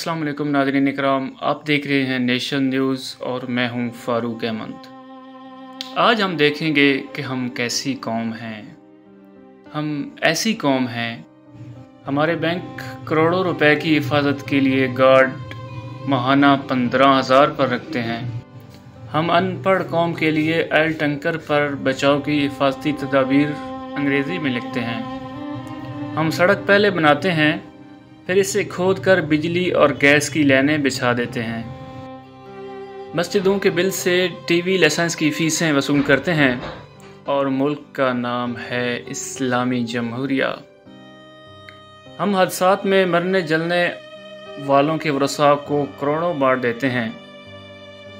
अस्सलाम वालेकुम नाज़रीन इकराम, आप देख रहे हैं नेशन न्यूज़ और मैं हूं फ़ारूक अहमद। आज हम देखेंगे कि हम कैसी कौम हैं। हम ऐसी कौम हैं, हमारे बैंक करोड़ों रुपए की हिफाजत के लिए गार्ड माहाना 15,000 पर रखते हैं। हम अनपढ़ कौम के लिए एल टंकर पर बचाव की हिफाजती तदाबीर अंग्रेज़ी में लिखते हैं। हम सड़क पहले बनाते हैं, फिर इसे खोद कर बिजली और गैस की लाइनें बिछा देते हैं। मस्जिदों के बिल से टीवी लाइसेंस की फ़ीसें वसूल करते हैं और मुल्क का नाम है इस्लामी जमहूरिया। हम हादसात में मरने जलने वालों के वरसा को करोड़ों बांट देते हैं,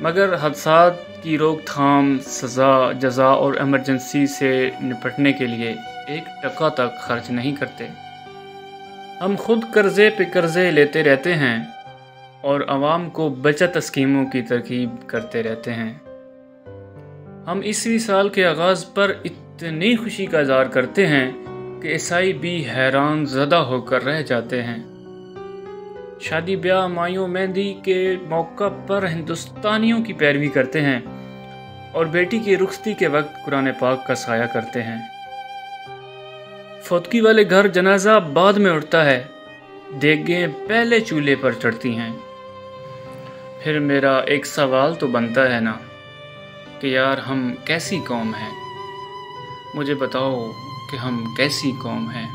मगर हादसात की रोकथाम, सज़ा, जज़ा और इमरजेंसी से निपटने के लिए 1 टका तक खर्च नहीं करते। हम खुद कर्ज़े पे कर्ज़े लेते रहते हैं और आवाम को बचत स्कीमों की तरकीब करते रहते हैं। हम ईस्वी साल के आगाज़ पर इतनी खुशी का इज़हार करते हैं कि ईसाई भी हैरान ज़दा होकर रह जाते हैं। शादी ब्याह, मायूं, मेहंदी के मौका पर हिंदुस्तानियों की पैरवी करते हैं और बेटी की रुखसती के वक्त कुरान पाक का साया करते हैं। फौतगी वाले घर जनाजा बाद में उठता है, देगें पहले चूल्हे पर चढ़ती हैं। फिर मेरा एक सवाल तो बनता है ना कि यार हम कैसी कौम हैं। मुझे बताओ कि हम कैसी कौम हैं।